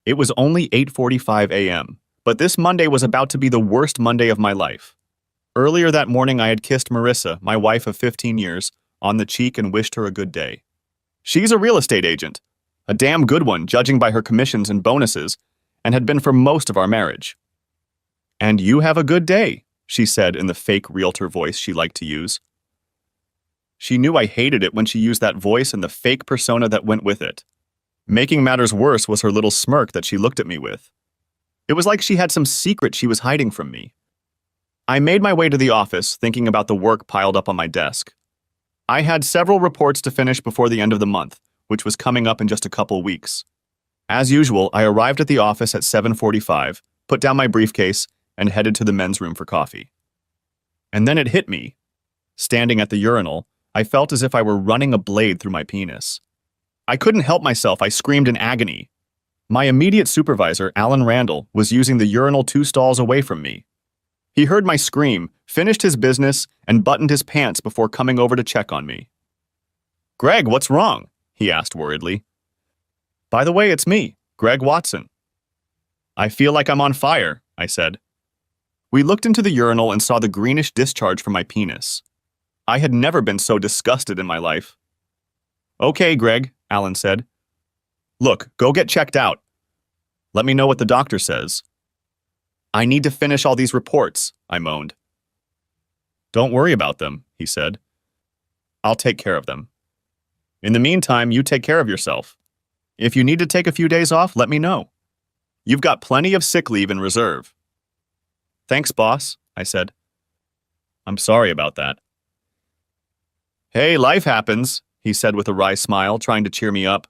It was only 8:45 a.m., but this Monday was about to be the worst Monday of my life. Earlier that morning I had kissed Marissa, my wife of 15 years, on the cheek and wished her a good day. She's a real estate agent, a damn good one judging by her commissions and bonuses, and had been for most of our marriage. "And you have a good day," she said in the fake realtor voice she liked to use. She knew I hated it when she used that voice and the fake persona that went with it. Making matters worse was her little smirk that she looked at me with. It was like she had some secret she was hiding from me. I made my way to the office, thinking about the work piled up on my desk. I had several reports to finish before the end of the month, which was coming up in just a couple weeks. As usual, I arrived at the office at 7:45, put down my briefcase, and headed to the men's room for coffee. And then it hit me. Standing at the urinal, I felt as if I were running a blade through my penis. I couldn't help myself, I screamed in agony. My immediate supervisor, Alan Randall, was using the urinal 2 stalls away from me. He heard my scream, finished his business, and buttoned his pants before coming over to check on me. "Greg, what's wrong?" he asked worriedly. "By the way, it's me, Greg Watson." "I feel like I'm on fire," I said. We looked into the urinal and saw the greenish discharge from my penis. I had never been so disgusted in my life. "Okay, Greg," Alan said. "Look, go get checked out. Let me know what the doctor says." "I need to finish all these reports," I moaned. "Don't worry about them," he said. "I'll take care of them. In the meantime, you take care of yourself. If you need to take a few days off, let me know. You've got plenty of sick leave in reserve." "Thanks, boss," I said. "I'm sorry about that." "Hey, life happens," he said with a wry smile, trying to cheer me up.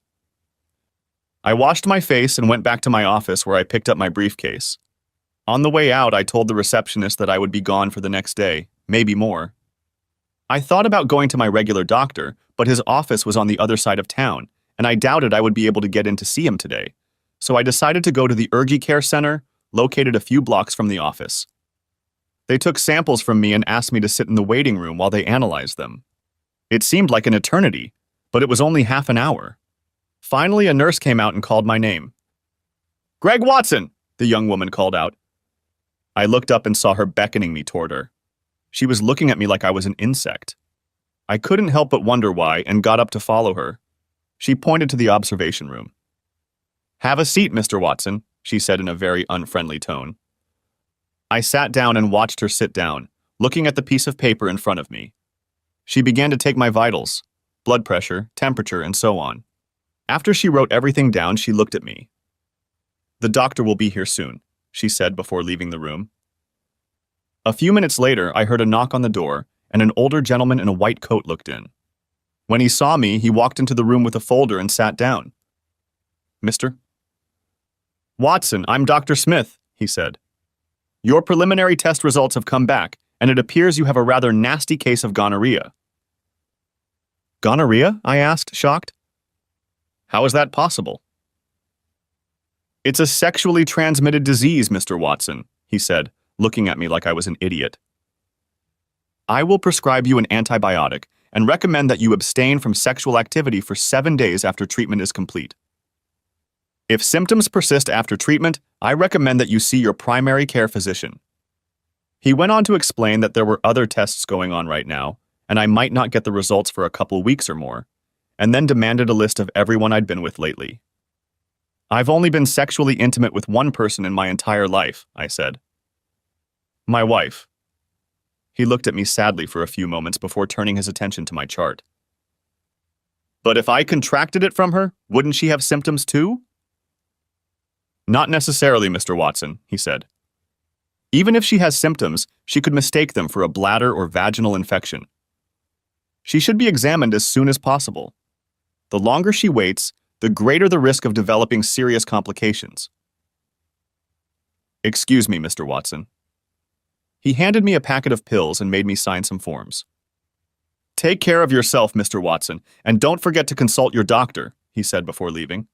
I washed my face and went back to my office where I picked up my briefcase. On the way out, I told the receptionist that I would be gone for the next day, maybe more. I thought about going to my regular doctor, but his office was on the other side of town, and I doubted I would be able to get in to see him today, so I decided to go to the Urgent Care Center, located a few blocks from the office. They took samples from me and asked me to sit in the waiting room while they analyzed them. It seemed like an eternity, but it was only half an hour. Finally, a nurse came out and called my name. "Greg Watson!" the young woman called out. I looked up and saw her beckoning me toward her. She was looking at me like I was an insect. I couldn't help but wonder why and got up to follow her. She pointed to the observation room. "Have a seat, Mr. Watson," she said in a very unfriendly tone. I sat down and watched her sit down, looking at the piece of paper in front of me. She began to take my vitals, blood pressure, temperature, and so on. After she wrote everything down, she looked at me. "The doctor will be here soon," she said before leaving the room. A few minutes later, I heard a knock on the door, and an older gentleman in a white coat looked in. When he saw me, he walked into the room with a folder and sat down. "Mr. Watson, I'm Dr. Smith," he said. "Your preliminary test results have come back, and it appears you have a rather nasty case of gonorrhea." "Gonorrhea?" I asked, shocked. "How is that possible?" "It's a sexually transmitted disease, Mr. Watson," he said, looking at me like I was an idiot. "I will prescribe you an antibiotic and recommend that you abstain from sexual activity for 7 days after treatment is complete. If symptoms persist after treatment, I recommend that you see your primary care physician." He went on to explain that there were other tests going on right now, and I might not get the results for a couple weeks or more, and then demanded a list of everyone I'd been with lately. "I've only been sexually intimate with one person in my entire life," I said. "My wife." He looked at me sadly for a few moments before turning his attention to my chart. "But if I contracted it from her, wouldn't she have symptoms too?" "Not necessarily, Mr. Watson," he said. "Even if she has symptoms, she could mistake them for a bladder or vaginal infection. She should be examined as soon as possible. The longer she waits, the greater the risk of developing serious complications." "Excuse me, Mr. Watson." He handed me a packet of pills and made me sign some forms. "Take care of yourself, Mr. Watson, and don't forget to consult your doctor," he said before leaving.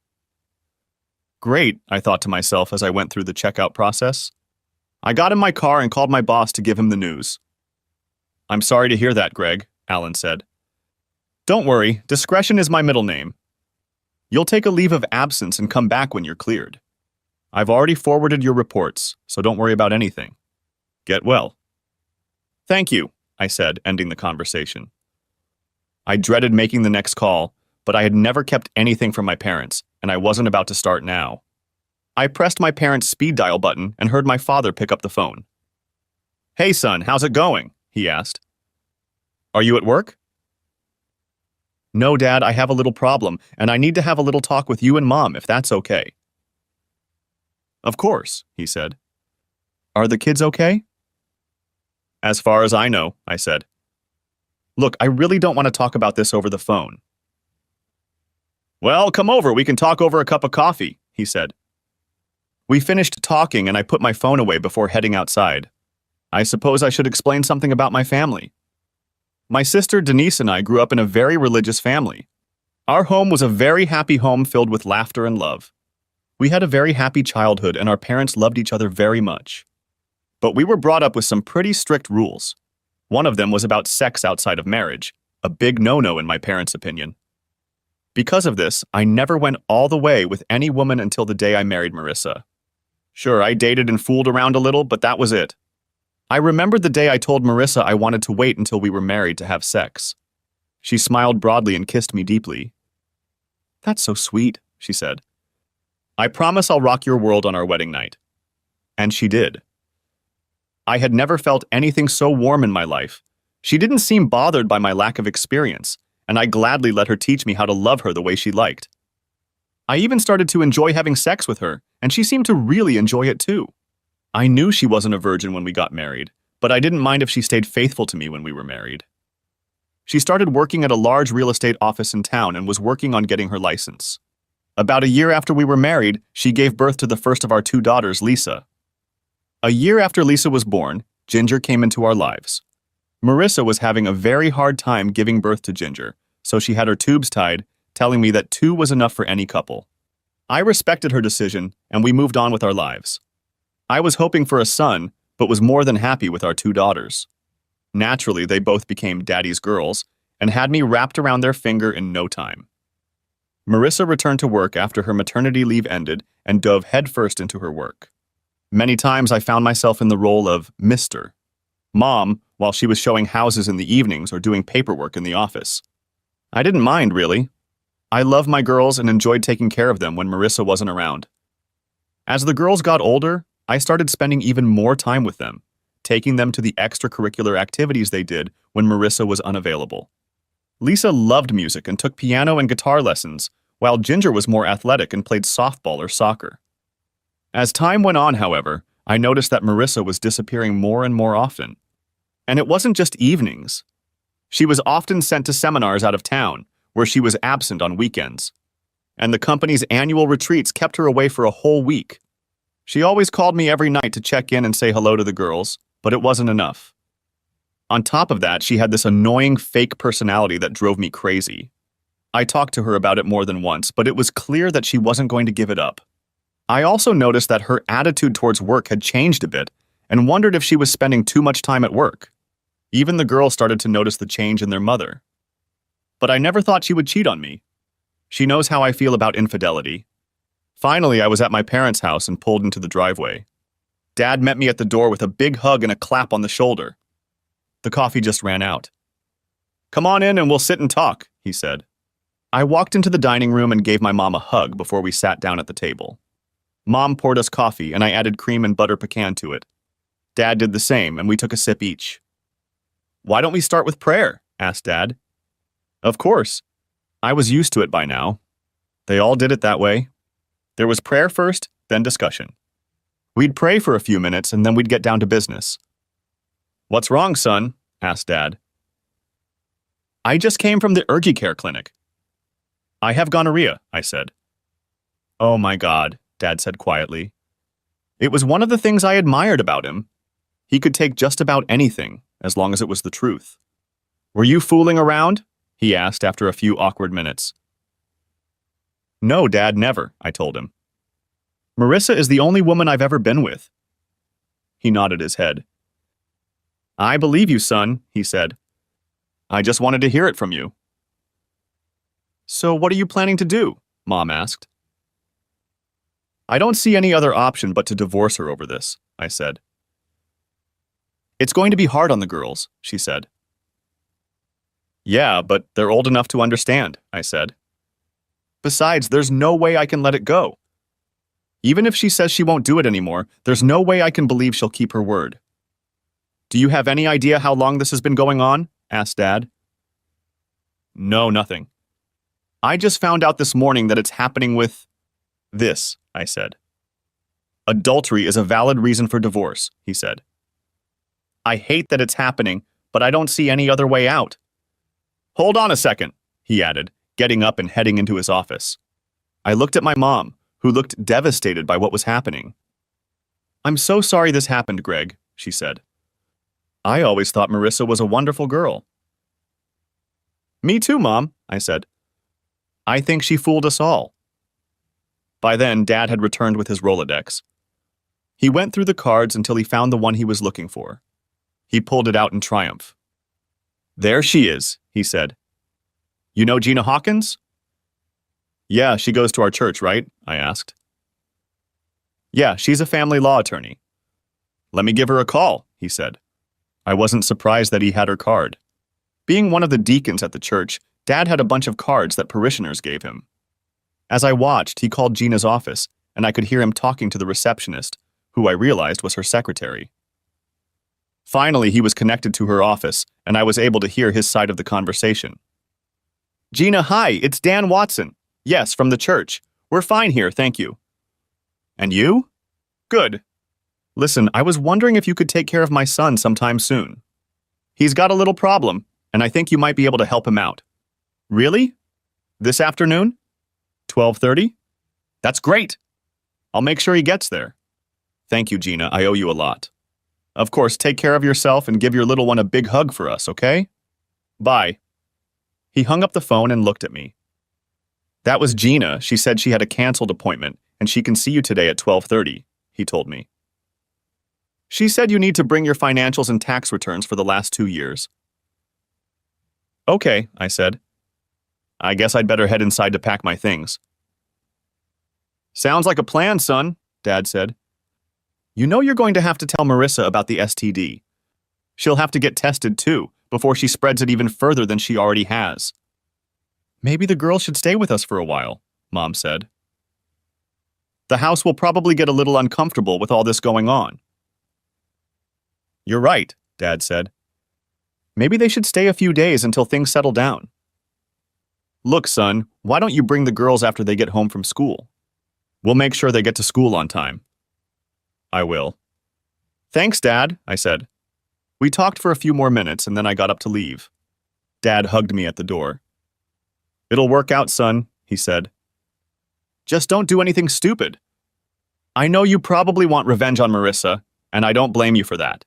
Great, I thought to myself as I went through the checkout process. I got in my car and called my boss to give him the news. "I'm sorry to hear that, Greg," Alan said. "Don't worry, discretion is my middle name. You'll take a leave of absence and come back when you're cleared. I've already forwarded your reports, so don't worry about anything. Get well. Thank you, I said, ending the conversation. I dreaded making the next call, but I had never kept anything from my parents, and I wasn't about to start now. I pressed my parents' speed dial button and heard my father pick up the phone. Hey son, how's it going? He asked. Are you at work? No, Dad, I have a little problem, and I need to have a little talk with you and Mom, if that's okay. Of course, he said. Are the kids okay? As far as I know, I said. Look, I really don't want to talk about this over the phone. Well, come over, we can talk over a cup of coffee, he said. We finished talking and I put my phone away before heading outside. I suppose I should explain something about my family. My sister Denise and I grew up in a very religious family. Our home was a very happy home filled with laughter and love. We had a very happy childhood and our parents loved each other very much. But we were brought up with some pretty strict rules. One of them was about sex outside of marriage, a big no-no in my parents' opinion. Because of this, I never went all the way with any woman until the day I married Marissa. Sure, I dated and fooled around a little, but that was it. I remembered the day I told Marissa I wanted to wait until we were married to have sex. She smiled broadly and kissed me deeply. That's so sweet, she said. I promise I'll rock your world on our wedding night. And she did. I had never felt anything so warm in my life. She didn't seem bothered by my lack of experience, and I gladly let her teach me how to love her the way she liked. I even started to enjoy having sex with her, and she seemed to really enjoy it too. I knew she wasn't a virgin when we got married, but I didn't mind if she stayed faithful to me when we were married. She started working at a large real estate office in town and was working on getting her license. About a year after we were married, she gave birth to the first of our 2 daughters, Lisa. A year after Lisa was born, Ginger came into our lives. Marissa was having a very hard time giving birth to Ginger, so she had her tubes tied, telling me that 2 was enough for any couple. I respected her decision, and we moved on with our lives. I was hoping for a son, but was more than happy with our 2 daughters. Naturally, they both became daddy's girls, and had me wrapped around their finger in no time. Marissa returned to work after her maternity leave ended and dove headfirst into her work. Many times I found myself in the role of Mr. Mom while she was showing houses in the evenings or doing paperwork in the office. I didn't mind, really. I loved my girls and enjoyed taking care of them when Marissa wasn't around. As the girls got older, I started spending even more time with them, taking them to the extracurricular activities they did when Marissa was unavailable. Lisa loved music and took piano and guitar lessons, while Ginger was more athletic and played softball or soccer. As time went on, however, I noticed that Marissa was disappearing more and more often. And it wasn't just evenings. She was often sent to seminars out of town, where she was absent on weekends. And the company's annual retreats kept her away for a whole week. She always called me every night to check in and say hello to the girls, but it wasn't enough. On top of that, she had this annoying fake personality that drove me crazy. I talked to her about it more than once, but it was clear that she wasn't going to give it up. I also noticed that her attitude towards work had changed a bit and wondered if she was spending too much time at work. Even the girls started to notice the change in their mother. But I never thought she would cheat on me. She knows how I feel about infidelity. Finally, I was at my parents' house and pulled into the driveway. Dad met me at the door with a big hug and a clap on the shoulder. The coffee just ran out. Come on in and we'll sit and talk, he said. I walked into the dining room and gave my mom a hug before we sat down at the table. Mom poured us coffee and I added cream and butter pecan to it. Dad did the same and we took a sip each. Why don't we start with prayer? Asked Dad. Of course. I was used to it by now. They all did it that way. There was prayer first, then discussion. We'd pray for a few minutes and then we'd get down to business. What's wrong, son? Asked Dad. I just came from the urgent care clinic. I have gonorrhea, I said. Oh my God, Dad said quietly. It was one of the things I admired about him. He could take just about anything, as long as it was the truth. Were you fooling around? He asked after a few awkward minutes. No, Dad, never, I told him. Marissa is the only woman I've ever been with. He nodded his head. I believe you, son, he said. I just wanted to hear it from you. So what are you planning to do? Mom asked. I don't see any other option but to divorce her over this, I said. It's going to be hard on the girls, she said. Yeah, but they're old enough to understand, I said. Besides, there's no way I can let it go. Even if she says she won't do it anymore, there's no way I can believe she'll keep her word. Do you have any idea how long this has been going on? Asked Dad. No, nothing. I just found out this morning that it's happening with this, I said. Adultery is a valid reason for divorce, he said. I hate that it's happening, but I don't see any other way out. Hold on a second, he added, getting up and heading into his office. I looked at my mom, who looked devastated by what was happening. I'm so sorry this happened, Greg, she said. I always thought Marissa was a wonderful girl. Me too, Mom, I said. I think she fooled us all. By then, Dad had returned with his Rolodex. He went through the cards until he found the one he was looking for. He pulled it out in triumph. There she is, he said. You know Gina Hawkins? Yeah, she goes to our church, right? I asked. Yeah, she's a family law attorney. Let me give her a call, he said. I wasn't surprised that he had her card. Being one of the deacons at the church, Dad had a bunch of cards that parishioners gave him. As I watched, he called Gina's office, and I could hear him talking to the receptionist, who I realized was her secretary. Finally, he was connected to her office, and I was able to hear his side of the conversation. Gina, hi, it's Dan Watson. Yes, from the church. We're fine here, thank you. And you? Good. Listen, I was wondering if you could take care of my son sometime soon. He's got a little problem, and I think you might be able to help him out. Really? This afternoon? 12:30? That's great. I'll make sure he gets there. Thank you, Gina. I owe you a lot. Of course, take care of yourself and give your little one a big hug for us, okay? Bye. He hung up the phone and looked at me. That was Gina. She said she had a canceled appointment, and she can see you today at 12:30, he told me. She said you need to bring your financials and tax returns for the last 2 years. Okay, I said. I guess I'd better head inside to pack my things. Sounds like a plan, son, Dad said. You know you're going to have to tell Marissa about the STD. She'll have to get tested too, before she spreads it even further than she already has. Maybe the girl should stay with us for a while, Mom said. The house will probably get a little uncomfortable with all this going on. You're right, Dad said. Maybe they should stay a few days until things settle down. Look, son, why don't you bring the girls after they get home from school? We'll make sure they get to school on time. I will. Thanks, Dad, I said. We talked for a few more minutes and then I got up to leave. Dad hugged me at the door. It'll work out, son, he said. Just don't do anything stupid. I know you probably want revenge on Marissa, and I don't blame you for that.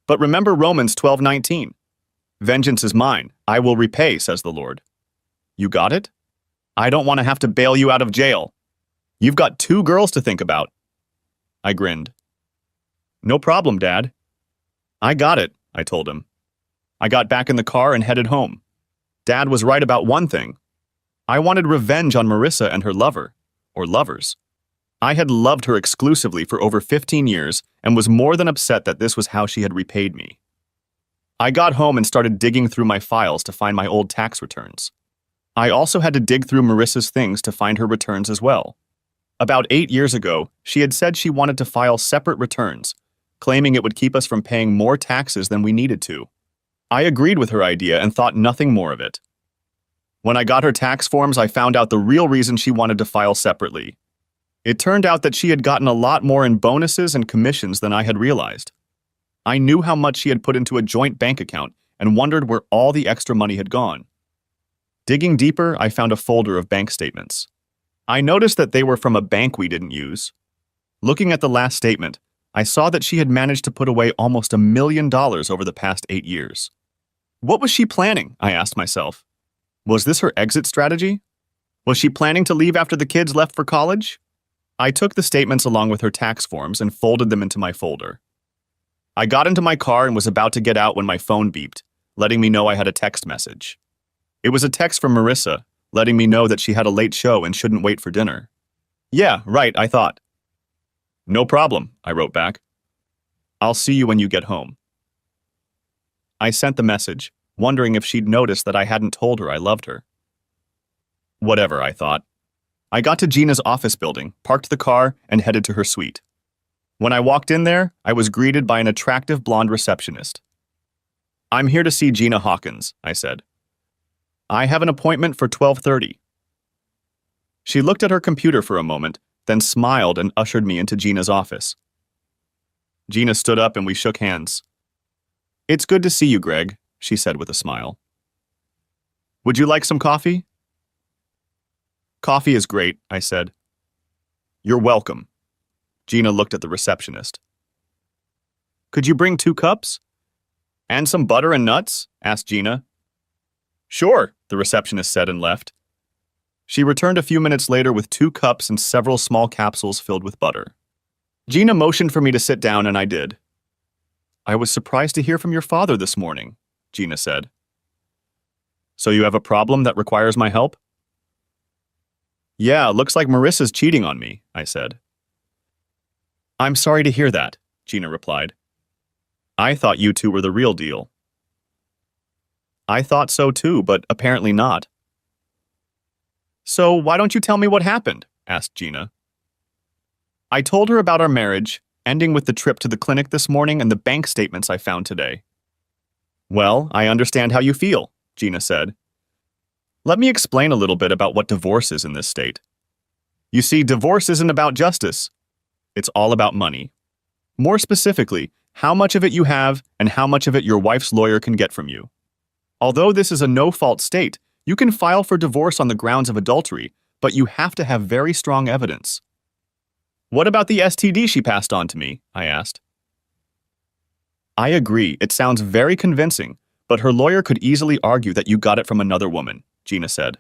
But remember Romans 12:19. Vengeance is mine, I will repay, says the Lord. You got it? I don't want to have to bail you out of jail. You've got 2 girls to think about. I grinned. No problem, Dad. I got it, I told him. I got back in the car and headed home. Dad was right about one thing. I wanted revenge on Marissa and her lover, or lovers. I had loved her exclusively for over 15 years and was more than upset that this was how she had repaid me. I got home and started digging through my files to find my old tax returns. I also had to dig through Marissa's things to find her returns as well. About 8 years ago, she had said she wanted to file separate returns, claiming it would keep us from paying more taxes than we needed to. I agreed with her idea and thought nothing more of it. When I got her tax forms, I found out the real reason she wanted to file separately. It turned out that she had gotten a lot more in bonuses and commissions than I had realized. I knew how much she had put into a joint bank account and wondered where all the extra money had gone. Digging deeper, I found a folder of bank statements. I noticed that they were from a bank we didn't use. Looking at the last statement, I saw that she had managed to put away almost $1 million over the past 8 years. What was she planning? I asked myself. Was this her exit strategy? Was she planning to leave after the kids left for college? I took the statements along with her tax forms and folded them into my folder. I got into my car and was about to get out when my phone beeped, letting me know I had a text message. It was a text from Marissa, letting me know that she had a late show and shouldn't wait for dinner. Yeah, right, I thought. No problem, I wrote back. I'll see you when you get home. I sent the message, wondering if she'd noticed that I hadn't told her I loved her. Whatever, I thought. I got to Gina's office building, parked the car, and headed to her suite. When I walked in there, I was greeted by an attractive blonde receptionist. I'm here to see Gina Hawkins, I said. I have an appointment for 12:30. She looked at her computer for a moment, then smiled and ushered me into Gina's office. Gina stood up and we shook hands. It's good to see you, Greg, she said with a smile. Would you like some coffee? Coffee is great, I said. You're welcome. Gina looked at the receptionist. Could you bring 2 cups? And some butter and nuts? Asked Gina. Sure, the receptionist said and left. She returned a few minutes later with 2 cups and several small capsules filled with butter. Gina motioned for me to sit down and I did. I was surprised to hear from your father this morning, Gina said. So you have a problem that requires my help? Yeah, looks like Marissa's cheating on me, I said. I'm sorry to hear that, Gina replied. I thought you two were the real deal. I thought so too, but apparently not. So why don't you tell me what happened? Asked Gina. I told her about our marriage, ending with the trip to the clinic this morning and the bank statements I found today. Well, I understand how you feel, Gina said. Let me explain a little bit about what divorce is in this state. You see, divorce isn't about justice. It's all about money. More specifically, how much of it you have and how much of it your wife's lawyer can get from you. Although this is a no-fault state, you can file for divorce on the grounds of adultery, but you have to have very strong evidence. What about the STD she passed on to me? I asked. I agree, it sounds very convincing, but her lawyer could easily argue that you got it from another woman, Gina said.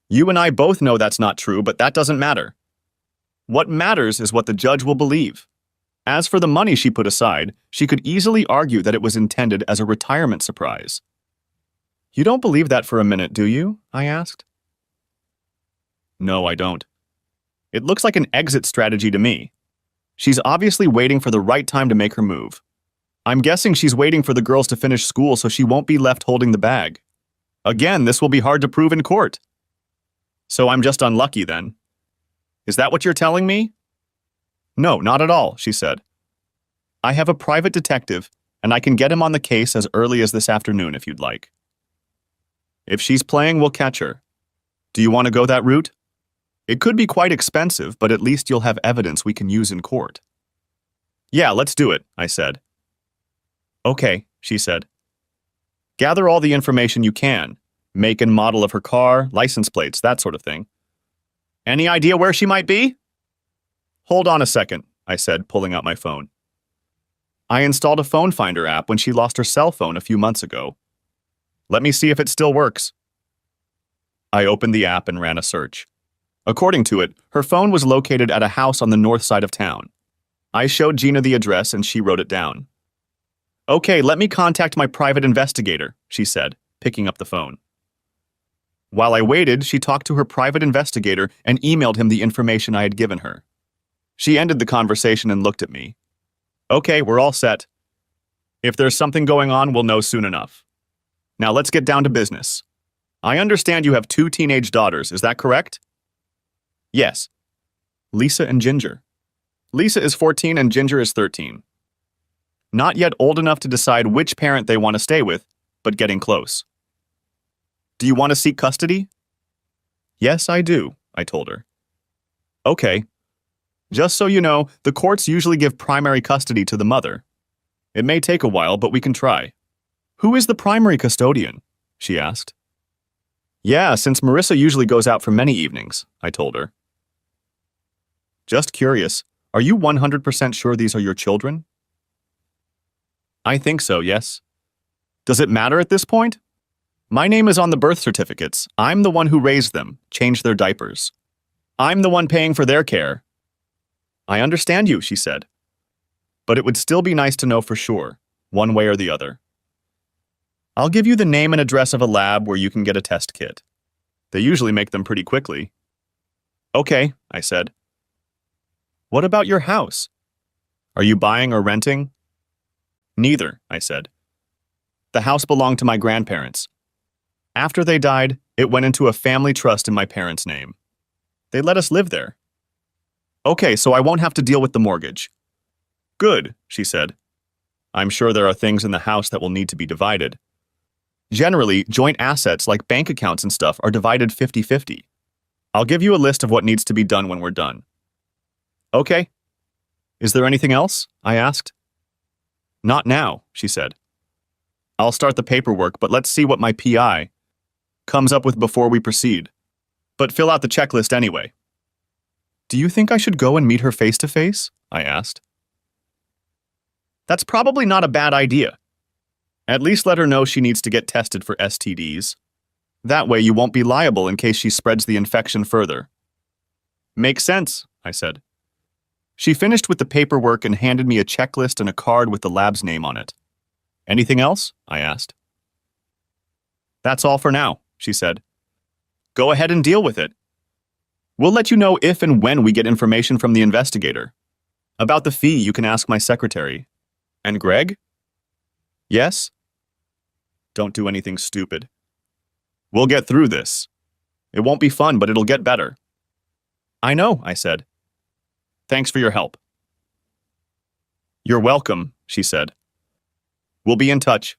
You and I both know that's not true, but that doesn't matter. What matters is what the judge will believe. As for the money she put aside, she could easily argue that it was intended as a retirement surprise. You don't believe that for a minute, do you? I asked. No, I don't. It looks like an exit strategy to me. She's obviously waiting for the right time to make her move. I'm guessing she's waiting for the girls to finish school so she won't be left holding the bag. Again, this will be hard to prove in court. So I'm just unlucky then. Is that what you're telling me? No, not at all, she said. I have a private detective, and I can get him on the case as early as this afternoon if you'd like. If she's playing, we'll catch her. Do you want to go that route? It could be quite expensive, but at least you'll have evidence we can use in court. Yeah, let's do it, I said. Okay, she said. Gather all the information you can. Make and model of her car, license plates, that sort of thing. Any idea where she might be? Hold on a second, I said, pulling out my phone. I installed a phone finder app when she lost her cell phone a few months ago. Let me see if it still works. I opened the app and ran a search. According to it, her phone was located at a house on the north side of town. I showed Gina the address and she wrote it down. Okay, let me contact my private investigator, she said, picking up the phone. While I waited, she talked to her private investigator and emailed him the information I had given her. She ended the conversation and looked at me. Okay, we're all set. If there's something going on, we'll know soon enough. Now let's get down to business. I understand you have 2 teenage daughters, is that correct? Yes. Lisa and Ginger. Lisa is 14 and Ginger is 13. Not yet old enough to decide which parent they want to stay with, but getting close. Do you want to seek custody? Yes, I do, I told her. Okay. Just so you know, the courts usually give primary custody to the mother. It may take a while, but we can try. Who is the primary custodian? She asked. Yeah, since Marissa usually goes out for many evenings, I told her. Just curious, are you 100% sure these are your children? I think so, yes. Does it matter at this point? My name is on the birth certificates. I'm the one who raised them, changed their diapers. I'm the one paying for their care. I understand you, she said. But it would still be nice to know for sure, one way or the other. I'll give you the name and address of a lab where you can get a test kit. They usually make them pretty quickly. Okay, I said. What about your house? Are you buying or renting? Neither, I said. The house belonged to my grandparents. After they died, it went into a family trust in my parents' name. They let us live there. Okay, so I won't have to deal with the mortgage. Good, she said. I'm sure there are things in the house that will need to be divided. Generally, joint assets like bank accounts and stuff are divided 50-50. I'll give you a list of what needs to be done when we're done. Okay. Is there anything else? I asked. Not now, she said. I'll start the paperwork, but let's see what my PI comes up with before we proceed. But fill out the checklist anyway. Do you think I should go and meet her face to face? I asked. That's probably not a bad idea. At least let her know she needs to get tested for STDs. That way you won't be liable in case she spreads the infection further. Makes sense, I said. She finished with the paperwork and handed me a checklist and a card with the lab's name on it. Anything else? I asked. That's all for now, she said. Go ahead and deal with it. We'll let you know if and when we get information from the investigator. About the fee, you can ask my secretary. And Greg? Yes? Don't do anything stupid. We'll get through this. It won't be fun, but it'll get better. I know, I said. Thanks for your help. You're welcome, she said. We'll be in touch.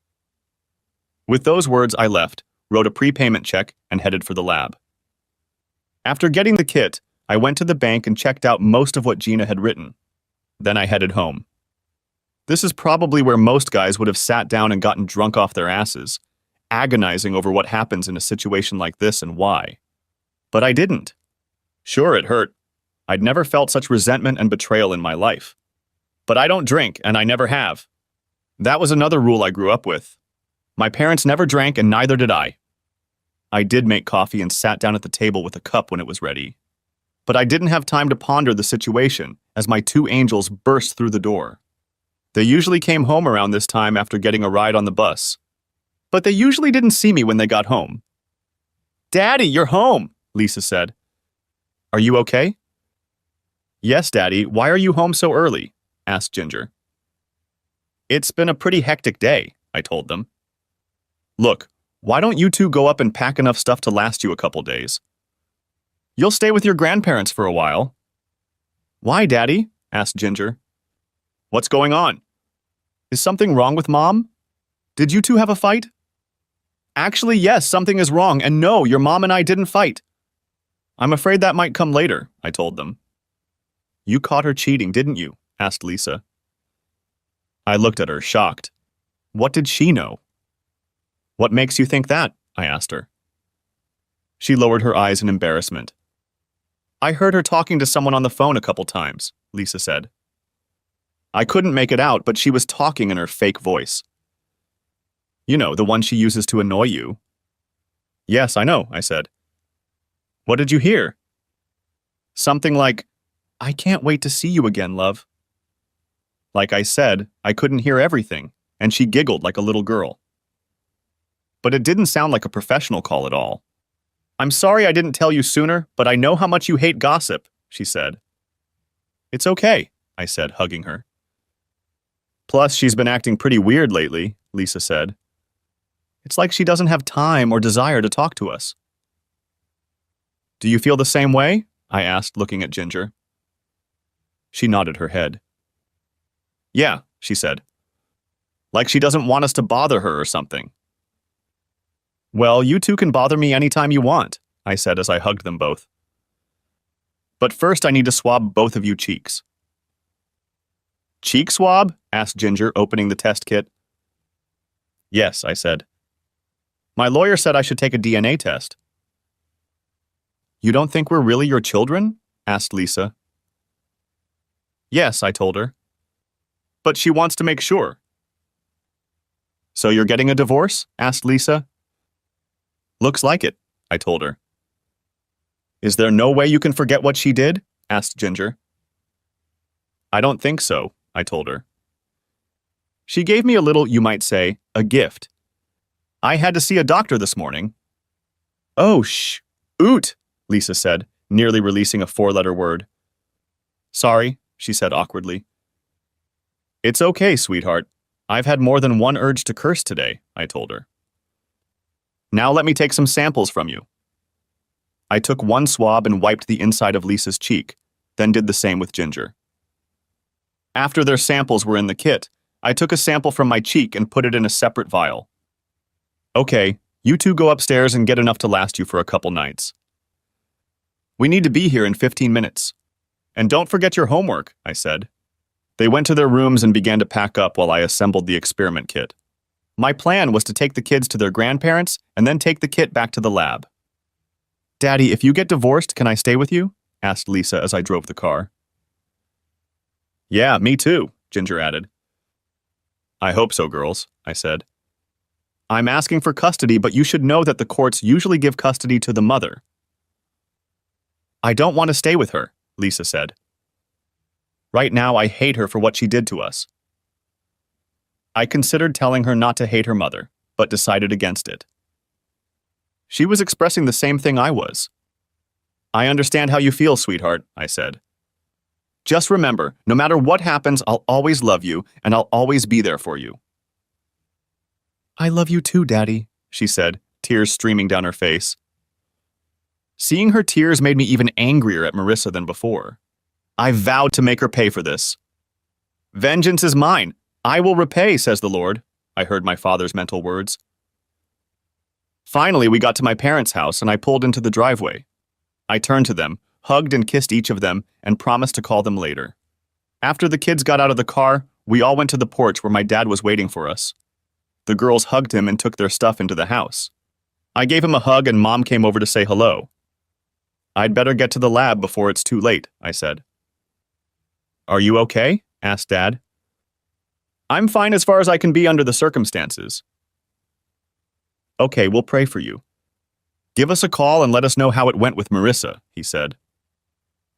With those words, I left, wrote a prepayment check, and headed for the lab. After getting the kit, I went to the bank and checked out most of what Gina had written. Then I headed home. This is probably where most guys would have sat down and gotten drunk off their asses, agonizing over what happens in a situation like this and why. But I didn't. Sure, it hurt. I'd never felt such resentment and betrayal in my life. But I don't drink, and I never have. That was another rule I grew up with. My parents never drank, and neither did I. I did make coffee and sat down at the table with a cup when it was ready. But I didn't have time to ponder the situation as my two angels burst through the door. They usually came home around this time after getting a ride on the bus. But they usually didn't see me when they got home. Daddy, you're home, Lisa said. Are you okay? Yes, Daddy. Why are you home so early? Asked Ginger. It's been a pretty hectic day, I told them. Look, why don't you two go up and pack enough stuff to last you a couple days? You'll stay with your grandparents for a while. Why, Daddy? Asked Ginger. What's going on? Is something wrong with Mom? Did you two have a fight? Actually, yes, something is wrong, and no, your mom and I didn't fight. I'm afraid that might come later, I told them. You caught her cheating, didn't you? Asked Lisa. I looked at her, shocked. What did she know? What makes you think that? I asked her. She lowered her eyes in embarrassment. I heard her talking to someone on the phone a couple times, Lisa said. I couldn't make it out, but she was talking in her fake voice. You know, the one she uses to annoy you. Yes, I know, I said. What did you hear? Something like, I can't wait to see you again, love. Like I said, I couldn't hear everything, and she giggled like a little girl. But it didn't sound like a professional call at all. I'm sorry I didn't tell you sooner, but I know how much you hate gossip, she said. It's okay, I said, hugging her. Plus, she's been acting pretty weird lately, Lisa said. It's like she doesn't have time or desire to talk to us. Do you feel the same way? I asked, looking at Ginger. She nodded her head. Yeah, she said. Like she doesn't want us to bother her or something. Well, you two can bother me anytime you want, I said as I hugged them both. But first I need to swab both of you cheeks. Cheek swab? Asked Ginger, opening the test kit. Yes, I said. My lawyer said I should take a DNA test. You don't think we're really your children? Asked Lisa. Yes, I told her. But she wants to make sure. So you're getting a divorce? Asked Lisa. Looks like it, I told her. Is there no way you can forget what she did? Asked Ginger. I don't think so, I told her. She gave me a little, you might say, a gift. I had to see a doctor this morning. Oh, oot, Lisa said, nearly releasing a four-letter word. Sorry, she said awkwardly. It's okay, sweetheart. I've had more than one urge to curse today, I told her. Now let me take some samples from you. I took one swab and wiped the inside of Lisa's cheek, then did the same with Ginger. After their samples were in the kit, I took a sample from my cheek and put it in a separate vial. Okay, you two go upstairs and get enough to last you for a couple nights. We need to be here in 15 minutes. And don't forget your homework, I said. They went to their rooms and began to pack up while I assembled the experiment kit. My plan was to take the kids to their grandparents and then take the kit back to the lab. Daddy, if you get divorced, can I stay with you? Asked Lisa as I drove the car. Yeah, me too, Ginger added. I hope so, girls, I said. I'm asking for custody, but you should know that the courts usually give custody to the mother. I don't want to stay with her, Lisa said. Right now, I hate her for what she did to us. I considered telling her not to hate her mother, but decided against it. She was expressing the same thing I was. I understand how you feel, sweetheart, I said. Just remember, no matter what happens, I'll always love you, and I'll always be there for you. I love you too, Daddy, she said, tears streaming down her face. Seeing her tears made me even angrier at Marissa than before. I vowed to make her pay for this. Vengeance is mine. I will repay, says the Lord, I heard my father's mental words. Finally, we got to my parents' house and I pulled into the driveway. I turned to them, hugged and kissed each of them, and promised to call them later. After the kids got out of the car, we all went to the porch where my dad was waiting for us. The girls hugged him and took their stuff into the house. I gave him a hug and Mom came over to say hello. I'd better get to the lab before it's too late, I said. Are you okay? Asked Dad. I'm fine as far as I can be under the circumstances. Okay, we'll pray for you. Give us a call and let us know how it went with Marissa, he said.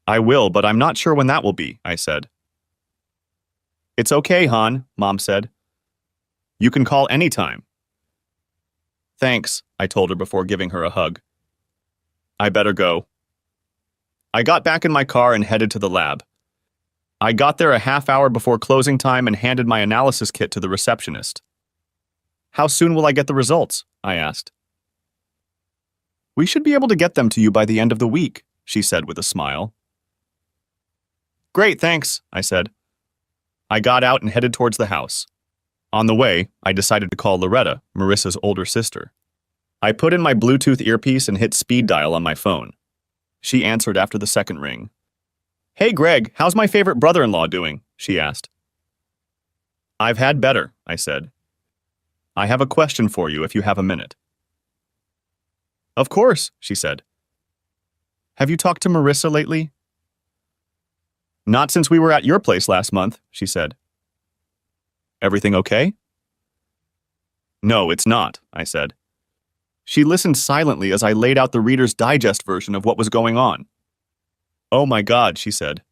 I will, but I'm not sure when that will be, I said. It's okay, hon, Mom said. You can call anytime. Thanks, I told her before giving her a hug. I better go. I got back in my car and headed to the lab. I got there a half hour before closing time and handed my analysis kit to the receptionist. How soon will I get the results? I asked. We should be able to get them to you by the end of the week, she said with a smile. Great, thanks, I said. I got out and headed towards the house. On the way, I decided to call Loretta, Marissa's older sister. I put in my Bluetooth earpiece and hit speed dial on my phone. She answered after the second ring. Hey, Greg, how's my favorite brother-in-law doing? She asked. I've had better, I said. I have a question for you if you have a minute. Of course, she said. Have you talked to Marissa lately? Not since we were at your place last month, she said. Everything okay? No, it's not, I said. She listened silently as I laid out the Reader's Digest version of what was going on. Oh my God, she said.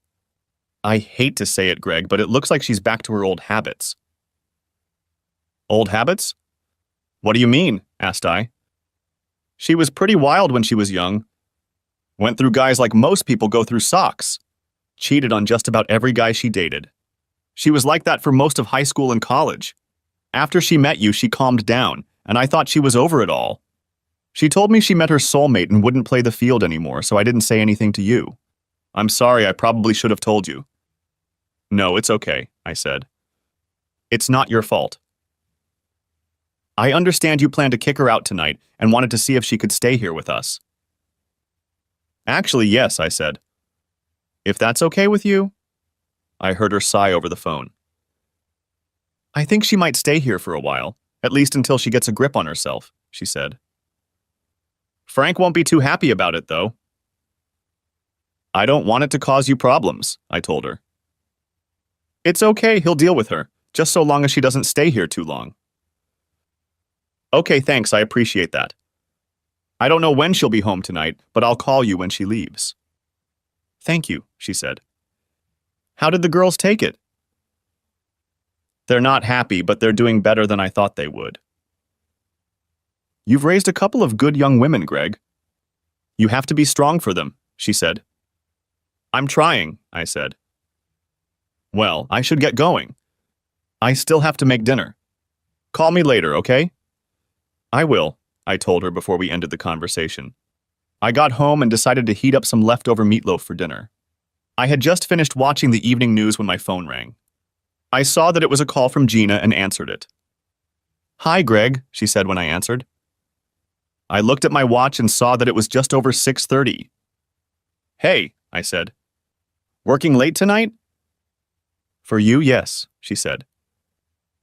I hate to say it, Greg, but it looks like she's back to her old habits. Old habits? What do you mean? Asked I. She was pretty wild when she was young. Went through guys like most people go through socks. Cheated on just about every guy she dated. She was like that for most of high school and college. After she met you, she calmed down, and I thought she was over it all. She told me she met her soulmate and wouldn't play the field anymore, so I didn't say anything to you. I'm sorry, I probably should have told you. No, it's okay, I said. It's not your fault. I understand you plan to kick her out tonight and wanted to see if she could stay here with us. Actually, yes, I said. If that's okay with you? I heard her sigh over the phone. I think she might stay here for a while, at least until she gets a grip on herself, she said. Frank won't be too happy about it, though. I don't want it to cause you problems, I told her. It's okay, he'll deal with her, just so long as she doesn't stay here too long. Okay, thanks, I appreciate that. I don't know when she'll be home tonight, but I'll call you when she leaves. Thank you, she said. How did the girls take it? They're not happy, but they're doing better than I thought they would. You've raised a couple of good young women, Greg. You have to be strong for them, she said. I'm trying, I said. Well, I should get going. I still have to make dinner. Call me later, okay? I will, I told her before we ended the conversation. I got home and decided to heat up some leftover meatloaf for dinner. I had just finished watching the evening news when my phone rang. I saw that it was a call from Gina and answered it. Hi, Greg, she said when I answered. I looked at my watch and saw that it was just over 6:30. Hey, I said. Working late tonight? For you, yes, she said.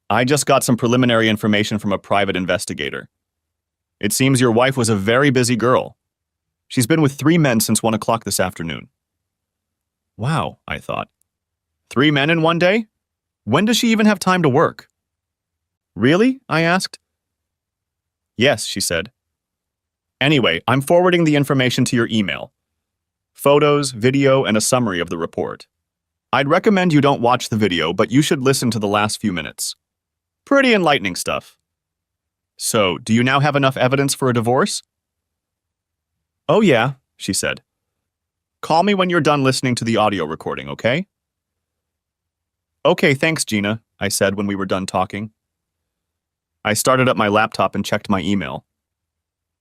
I just got some preliminary information from a private investigator. It seems your wife was a very busy girl. She's been with 3 men since 1 o'clock this afternoon. Wow, I thought. 3 men in one day? When does she even have time to work? Really? I asked. Yes, she said. Anyway, I'm forwarding the information to your email. Photos, video, and a summary of the report. I'd recommend you don't watch the video, but you should listen to the last few minutes. Pretty enlightening stuff. So, do you now have enough evidence for a divorce? Oh yeah, she said. Call me when you're done listening to the audio recording, okay? Okay, thanks, Gina, I said when we were done talking. I started up my laptop and checked my email.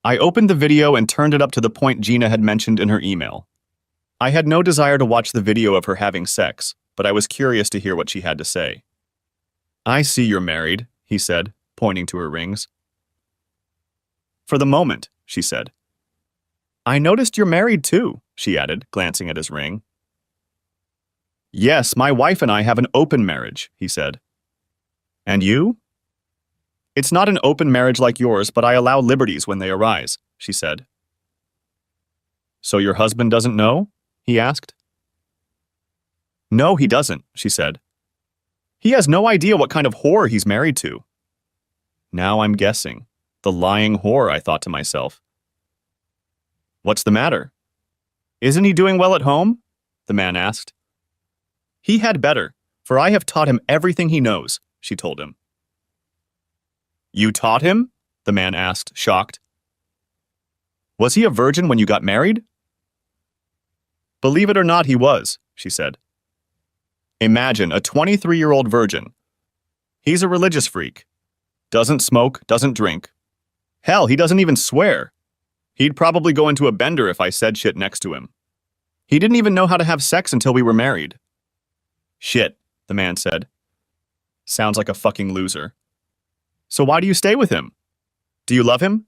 I opened the video and turned it up to the point Gina had mentioned in her email. I had no desire to watch the video of her having sex, but I was curious to hear what she had to say. I see you're married, he said, pointing to her rings. For the moment, she said. I noticed you're married too, she added, glancing at his ring. Yes, my wife and I have an open marriage, he said. And you? It's not an open marriage like yours, but I allow liberties when they arise, she said. So your husband doesn't know? He asked. No, he doesn't, she said. He has no idea what kind of whore he's married to. Now I'm guessing. The lying whore, I thought to myself. What's the matter? Isn't he doing well at home? The man asked. He had better, for I have taught him everything he knows, she told him. You taught him? The man asked, shocked. Was he a virgin when you got married? Believe it or not, he was, she said. Imagine a 23-year-old virgin. He's a religious freak. Doesn't smoke, doesn't drink. Hell, he doesn't even swear. He'd probably go into a bender if I said shit next to him. He didn't even know how to have sex until we were married. Shit, the man said. Sounds like a fucking loser. So why do you stay with him? Do you love him?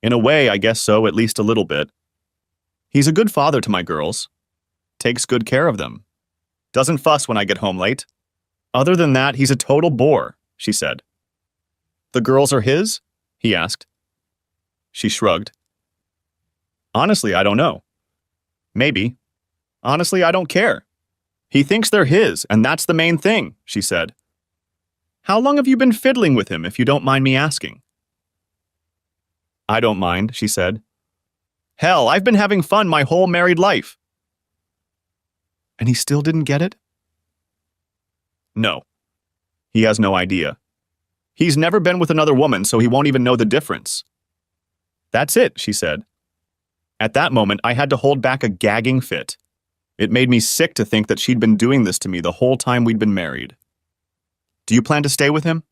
In a way, I guess so, at least a little bit. He's a good father to my girls. Takes good care of them. Doesn't fuss when I get home late. Other than that, he's a total bore, she said. The girls are his? He asked. She shrugged. Honestly, I don't know. Maybe. Honestly, I don't care. He thinks they're his, and that's the main thing, she said. How long have you been fiddling with him, if you don't mind me asking? I don't mind, she said. Hell, I've been having fun my whole married life. And he still didn't get it? No. He has no idea. He's never been with another woman, so he won't even know the difference. That's it, she said. At that moment, I had to hold back a gagging fit. It made me sick to think that she'd been doing this to me the whole time we'd been married. Do you plan to stay with him?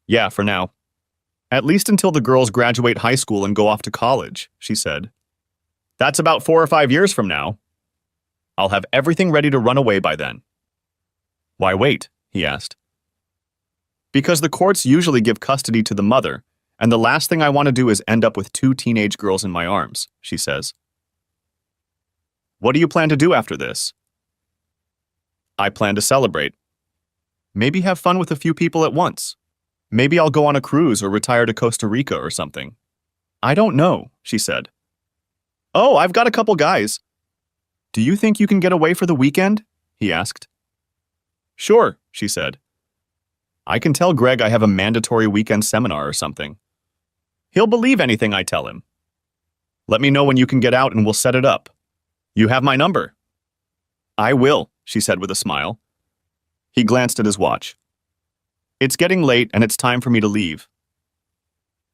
Yeah, for now. At least until the girls graduate high school and go off to college, she said. That's about 4 or 5 years from now. I'll have everything ready to run away by then. Why wait? He asked. Because the courts usually give custody to the mother, and the last thing I want to do is end up with 2 teenage girls in my arms, she says. What do you plan to do after this? I plan to celebrate. Maybe have fun with a few people at once. Maybe I'll go on a cruise or retire to Costa Rica or something. I don't know, she said. Oh, I've got a couple guys. Do you think you can get away for the weekend? He asked. Sure, she said. I can tell Greg I have a mandatory weekend seminar or something. He'll believe anything I tell him. Let me know when you can get out and we'll set it up. You have my number. I will, she said with a smile. He glanced at his watch. It's getting late and it's time for me to leave.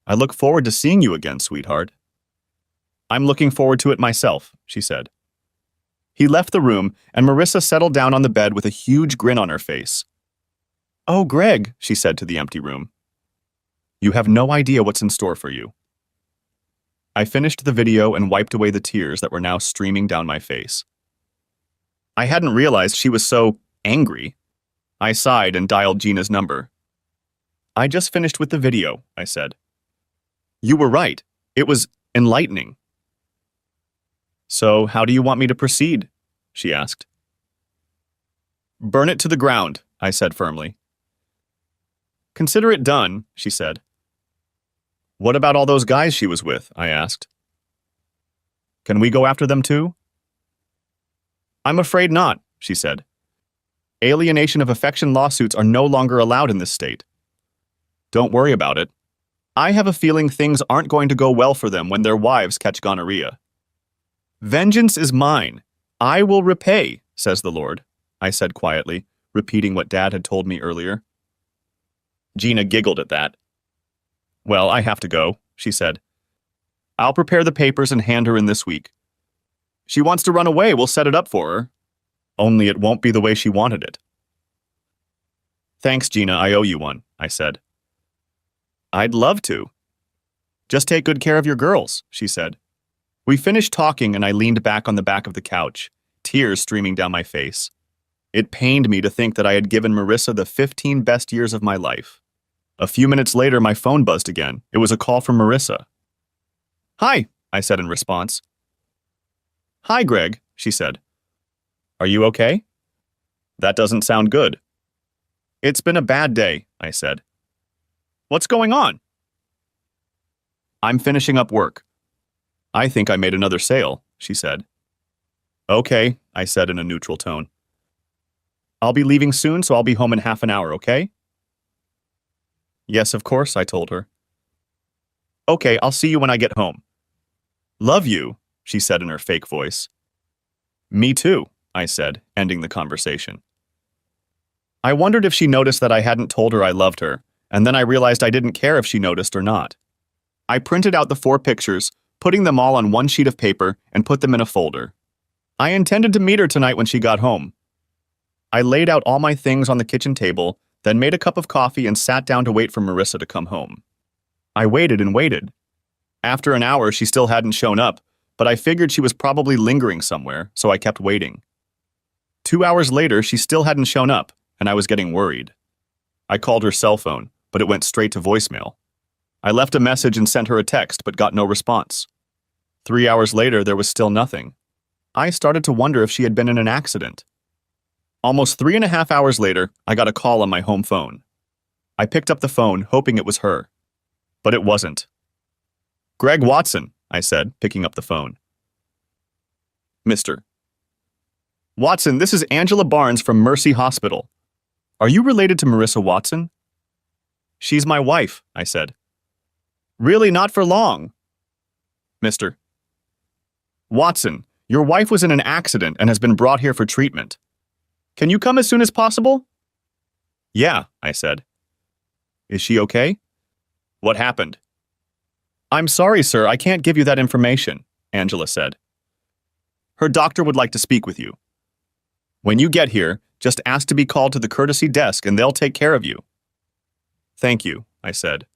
I look forward to seeing you again, sweetheart. I'm looking forward to it myself, she said. He left the room, and Marissa settled down on the bed with a huge grin on her face. "Oh, Greg," she said to the empty room. "You have no idea what's in store for you." I finished the video and wiped away the tears that were now streaming down my face. I hadn't realized she was so angry. I sighed and dialed Gina's number. "I just finished with the video," I said. "You were right. It was enlightening." "So, how do you want me to proceed?" she asked. "Burn it to the ground," I said firmly. "Consider it done," she said. "What about all those guys she was with?" I asked. "Can we go after them too?" "I'm afraid not," she said. "Alienation of affection lawsuits are no longer allowed in this state. Don't worry about it. I have a feeling things aren't going to go well for them when their wives catch gonorrhea. Vengeance is mine. I will repay, says the Lord, I said quietly, repeating what Dad had told me earlier. Gina giggled at that. "Well, I have to go," she said. "I'll prepare the papers and hand her in this week. She wants to run away, we'll set it up for her. Only it won't be the way she wanted it." "Thanks, Gina, I owe you one," I said. "I'd love to." "Just take good care of your girls," she said. We finished talking and I leaned back on the back of the couch, tears streaming down my face. It pained me to think that I had given Marissa the 15 best years of my life. A few minutes later, my phone buzzed again. It was a call from Marissa. "Hi," I said in response. "Hi, Greg," she said. "Are you okay?" "That doesn't sound good." "It's been a bad day," I said. "What's going on?" "I'm finishing up work." "I think I made another sale," she said. "Okay," I said in a neutral tone. "I'll be leaving soon, so I'll be home in half an hour, okay?" "Yes, of course," I told her. "Okay, I'll see you when I get home." "Love you," she said in her fake voice. "Me too," I said, ending the conversation. I wondered if she noticed that I hadn't told her I loved her, and then I realized I didn't care if she noticed or not. I printed out the 4 pictures, putting them all on one sheet of paper, and put them in a folder. I intended to meet her tonight when she got home. I laid out all my things on the kitchen table, then made a cup of coffee and sat down to wait for Marissa to come home. I waited and waited. After an hour, she still hadn't shown up, but I figured she was probably lingering somewhere, so I kept waiting. 2 hours later, she still hadn't shown up, and I was getting worried. I called her cell phone, but it went straight to voicemail. I left a message and sent her a text, but got no response. 3 hours later, there was still nothing. I started to wonder if she had been in an accident. Almost 3.5 hours later, I got a call on my home phone. I picked up the phone, hoping it was her. But it wasn't. "Greg Watson," I said, picking up the phone. "Mr. Watson, this is Angela Barnes from Mercy Hospital. Are you related to Marissa Watson?" "She's my wife," I said. "Really, not for long." "Mr. Watson, your wife was in an accident and has been brought here for treatment. Can you come as soon as possible?" "Yeah," I said. "Is she okay?" "What happened?" "I'm sorry, sir, I can't give you that information," Angela said. "Her doctor would like to speak with you. When you get here, just ask to be called to the courtesy desk and they'll take care of you." "Thank you," I said.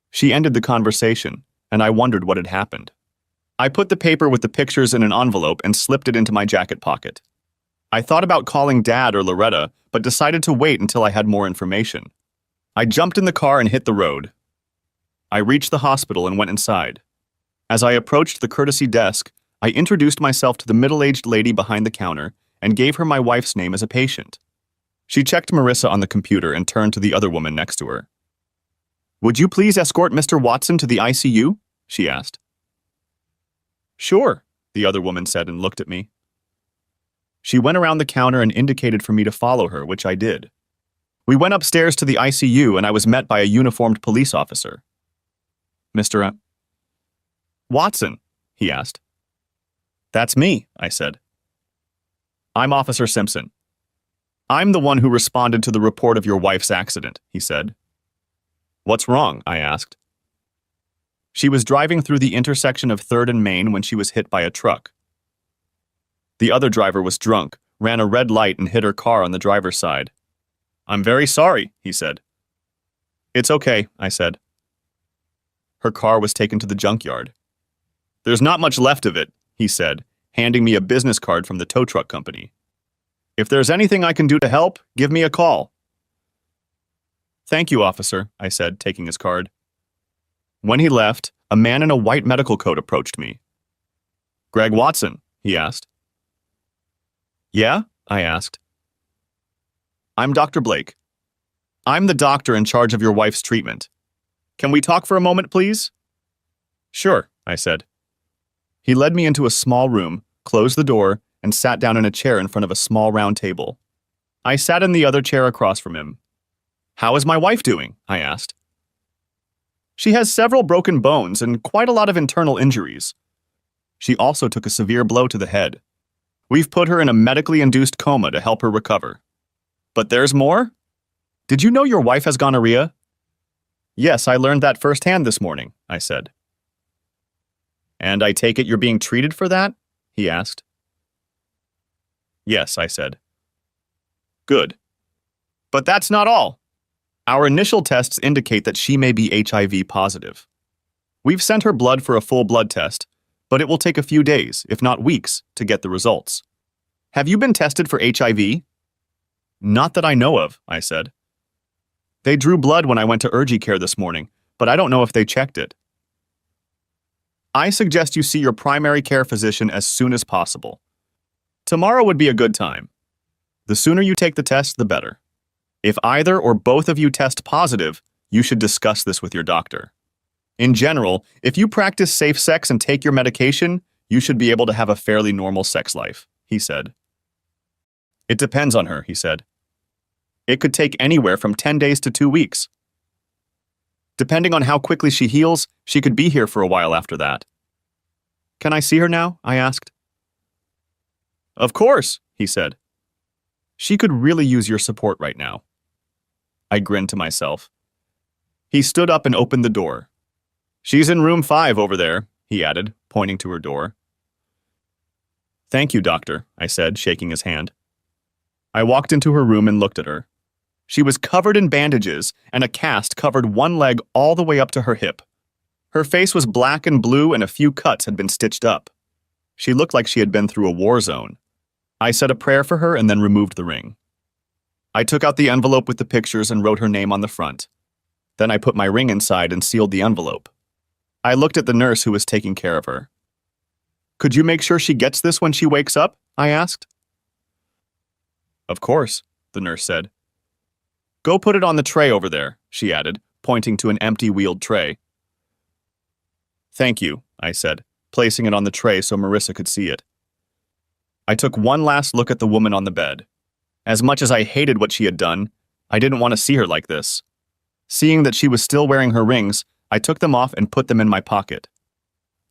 She ended the conversation, and I wondered what had happened. I put the paper with the pictures in an envelope and slipped it into my jacket pocket. I thought about calling Dad or Loretta, but decided to wait until I had more information. I jumped in the car and hit the road. I reached the hospital and went inside. As I approached the courtesy desk, I introduced myself to the middle-aged lady behind the counter and gave her my wife's name as a patient. She checked Marissa on the computer and turned to the other woman next to her. "Would you please escort Mr. Watson to the ICU?" she asked. "Sure," the other woman said and looked at me. She went around the counter and indicated for me to follow her, which I did. We went upstairs to the ICU and I was met by a uniformed police officer. "Mr. Watson?" he asked. "That's me," I said. "I'm Officer Simpson. I'm the one who responded to the report of your wife's accident," he said. "What's wrong?" I asked. "She was driving through the intersection of 3rd and Main when she was hit by a truck." The other driver was drunk, ran a red light and hit her car on the driver's side. "I'm very sorry," he said. "It's okay," I said. Her car was taken to the junkyard. "There's not much left of it," he said, handing me a business card from the tow truck company. "If there's anything I can do to help, give me a call." "Thank you, officer," I said, taking his card. When he left, a man in a white medical coat approached me. "Greg Watson?" he asked. "Yeah?" I asked. "I'm Dr. Blake. I'm the doctor in charge of your wife's treatment. Can we talk for a moment, please?" "Sure," I said. He led me into a small room, closed the door, and sat down in a chair in front of a small round table. I sat in the other chair across from him. "How is my wife doing?" I asked. "She has several broken bones and quite a lot of internal injuries. She also took a severe blow to the head. We've put her in a medically induced coma to help her recover." "But there's more? Did you know your wife has gonorrhea?" "Yes, I learned that firsthand this morning," I said. "And I take it you're being treated for that?" he asked. "Yes," I said. "Good. But that's not all. Our initial tests indicate that she may be HIV positive. We've sent her blood for a full blood test, but it will take a few days, if not weeks, to get the results. Have you been tested for HIV?" "Not that I know of," I said. "They drew blood when I went to urgent care this morning, but I don't know if they checked it." "I suggest you see your primary care physician as soon as possible. Tomorrow would be a good time. The sooner you take the test, the better. If either or both of you test positive, you should discuss this with your doctor. In general, if you practice safe sex and take your medication, you should be able to have a fairly normal sex life," he said. "It depends on her," he said. "It could take anywhere from 10 days to 2 weeks. Depending on how quickly she heals, she could be here for a while after that." "Can I see her now?" I asked. "Of course," he said. "She could really use your support right now." I grinned to myself. He stood up and opened the door. "She's in room 5 over there," he added, pointing to her door. "Thank you, doctor," I said, shaking his hand. I walked into her room and looked at her. She was covered in bandages, and a cast covered one leg all the way up to her hip. Her face was black and blue, and a few cuts had been stitched up. She looked like she had been through a war zone. I said a prayer for her and then removed the ring. I took out the envelope with the pictures and wrote her name on the front. Then I put my ring inside and sealed the envelope. I looked at the nurse who was taking care of her. "Could you make sure she gets this when she wakes up?" I asked. "Of course," the nurse said. "Go put it on the tray over there," she added, pointing to an empty wheeled tray. "Thank you," I said, placing it on the tray so Marissa could see it. I took one last look at the woman on the bed. As much as I hated what she had done, I didn't want to see her like this. Seeing that she was still wearing her rings, I took them off and put them in my pocket.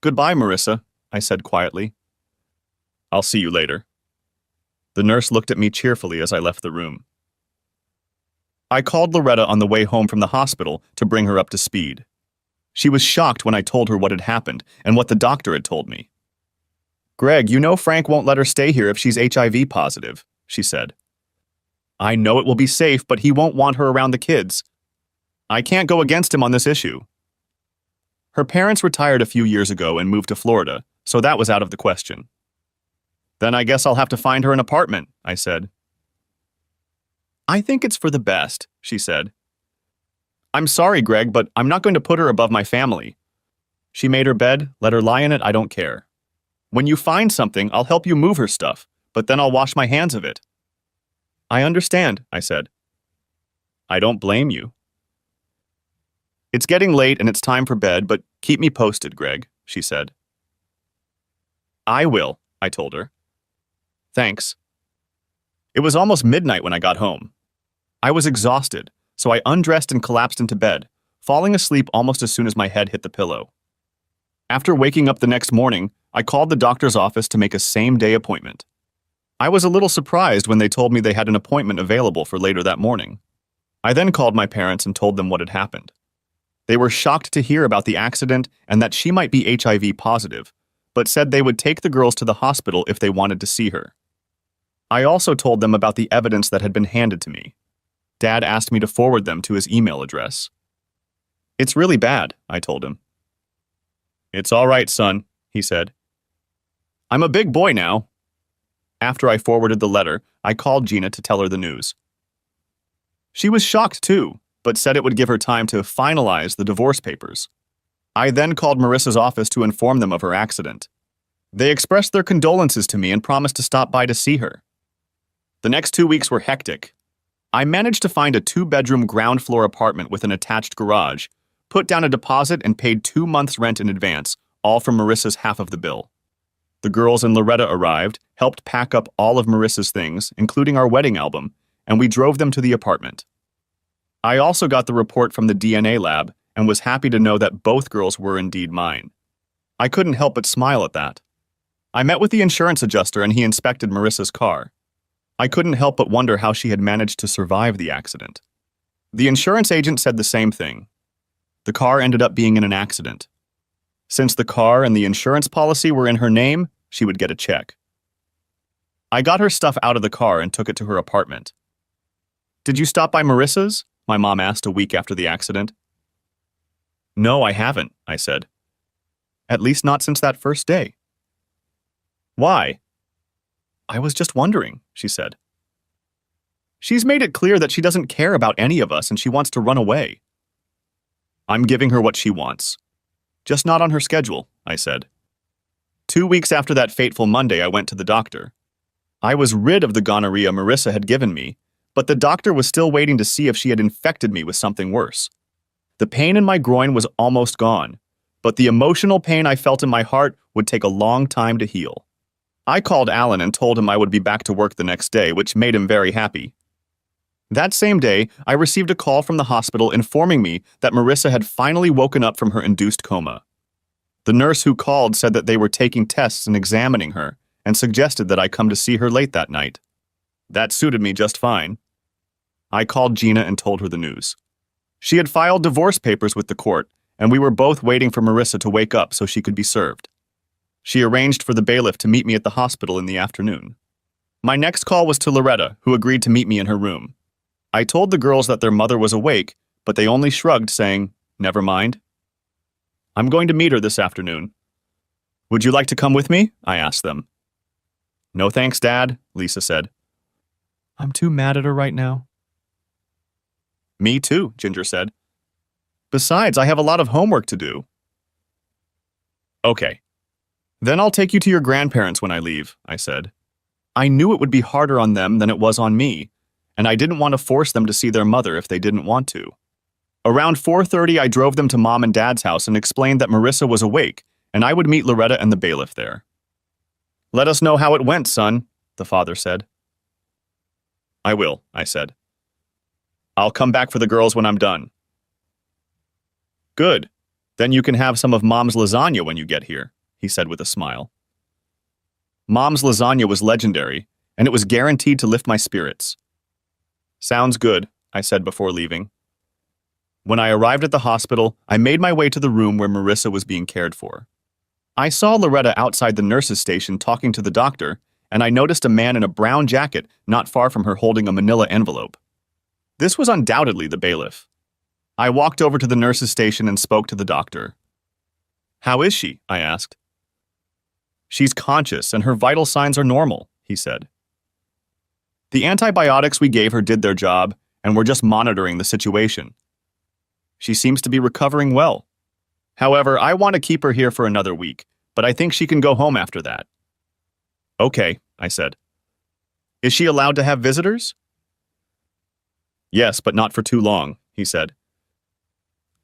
"Goodbye, Marissa," I said quietly. "I'll see you later." The nurse looked at me cheerfully as I left the room. I called Loretta on the way home from the hospital to bring her up to speed. She was shocked when I told her what had happened and what the doctor had told me. "Greg, you know Frank won't let her stay here if she's HIV positive," she said. "I know it will be safe, but he won't want her around the kids. I can't go against him on this issue." Her parents retired a few years ago and moved to Florida, so that was out of the question. "Then I guess I'll have to find her an apartment," I said. "I think it's for the best," she said. "I'm sorry, Greg, but I'm not going to put her above my family. She made her bed, let her lie in it, I don't care. When you find something, I'll help you move her stuff, but then I'll wash my hands of it." "I understand," I said. "I don't blame you." "It's getting late and it's time for bed, but keep me posted, Greg," she said. "I will," I told her. "Thanks." It was almost midnight when I got home. I was exhausted, so I undressed and collapsed into bed, falling asleep almost as soon as my head hit the pillow. After waking up the next morning, I called the doctor's office to make a same-day appointment. I was a little surprised when they told me they had an appointment available for later that morning. I then called my parents and told them what had happened. They were shocked to hear about the accident and that she might be HIV positive, but said they would take the girls to the hospital if they wanted to see her. I also told them about the evidence that had been handed to me. Dad asked me to forward them to his email address. "It's really bad," I told him. "It's all right, son," he said. "I'm a big boy now." After I forwarded the letter, I called Gina to tell her the news. She was shocked too, but said it would give her time to finalize the divorce papers. I then called Marissa's office to inform them of her accident. They expressed their condolences to me and promised to stop by to see her. The next 2 weeks were hectic. I managed to find a 2-bedroom ground floor apartment with an attached garage, put down a deposit and paid 2 months' rent in advance, all from Marissa's half of the bill. The girls and Loretta arrived, helped pack up all of Marissa's things, including our wedding album, and we drove them to the apartment. I also got the report from the DNA lab and was happy to know that both girls were indeed mine. I couldn't help but smile at that. I met with the insurance adjuster and he inspected Marissa's car. I couldn't help but wonder how she had managed to survive the accident. The insurance agent said the same thing. The car ended up being in an accident. Since the car and the insurance policy were in her name, she would get a check. I got her stuff out of the car and took it to her apartment. "Did you stop by Marissa's?" my mom asked a week after the accident. "No, I haven't," I said. "At least not since that first day." "Why?" "I was just wondering," she said. "She's made it clear that she doesn't care about any of us and she wants to run away." "I'm giving her what she wants. Just not on her schedule," I said. 2 weeks after that fateful Monday, I went to the doctor. I was rid of the gonorrhea Marissa had given me, but the doctor was still waiting to see if she had infected me with something worse. The pain in my groin was almost gone, but the emotional pain I felt in my heart would take a long time to heal. I called Alan and told him I would be back to work the next day, which made him very happy. That same day, I received a call from the hospital informing me that Marissa had finally woken up from her induced coma. The nurse who called said that they were taking tests and examining her, and suggested that I come to see her late that night. That suited me just fine. I called Gina and told her the news. She had filed divorce papers with the court, and we were both waiting for Marissa to wake up so she could be served. She arranged for the bailiff to meet me at the hospital in the afternoon. My next call was to Loretta, who agreed to meet me in her room. I told the girls that their mother was awake, but they only shrugged, saying, "Never mind." "I'm going to meet her this afternoon." "Would you like to come with me?" I asked them. "No thanks, Dad," Lisa said. "I'm too mad at her right now." "Me too," Ginger said. "Besides, I have a lot of homework to do." "Okay. Then I'll take you to your grandparents when I leave," I said. I knew it would be harder on them than it was on me, and I didn't want to force them to see their mother if they didn't want to. Around 4:30, I drove them to Mom and Dad's house and explained that Marissa was awake, and I would meet Loretta and the bailiff there. "Let us know how it went, son," the father said. "I will," I said. "I'll come back for the girls when I'm done." "Good. Then you can have some of Mom's lasagna when you get here," he said with a smile. Mom's lasagna was legendary, and it was guaranteed to lift my spirits. "Sounds good," I said before leaving. When I arrived at the hospital, I made my way to the room where Marissa was being cared for. I saw Loretta outside the nurse's station talking to the doctor, and I noticed a man in a brown jacket not far from her holding a manila envelope. This was undoubtedly the bailiff. I walked over to the nurse's station and spoke to the doctor. "How is she?" I asked. "She's conscious and her vital signs are normal," he said. "The antibiotics we gave her did their job, and we're just monitoring the situation. She seems to be recovering well. However, I want to keep her here for another week, but I think she can go home after that." "Okay," I said. "Is she allowed to have visitors?" "Yes, but not for too long," he said.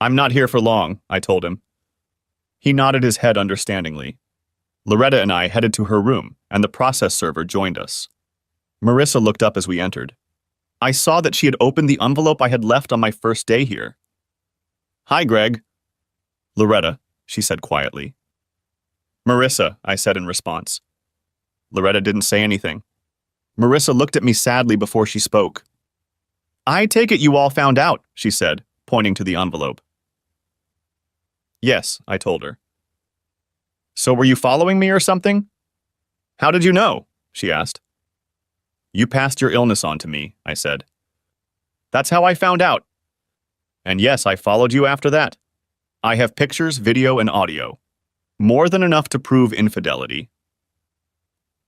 "I'm not here for long," I told him. He nodded his head understandingly. Loretta and I headed to her room, and the process server joined us. Marissa looked up as we entered. I saw that she had opened the envelope I had left on my first day here. "Hi, Greg." "Loretta," she said quietly. "Marissa," I said in response. Loretta didn't say anything. Marissa looked at me sadly before she spoke. "I take it you all found out," she said, pointing to the envelope. "Yes," I told her. So were you following me or something? How did you know? She asked. You passed your illness on to me, I said. That's how I found out. And yes, I followed you after that. I have pictures, video, and audio. More than enough to prove infidelity.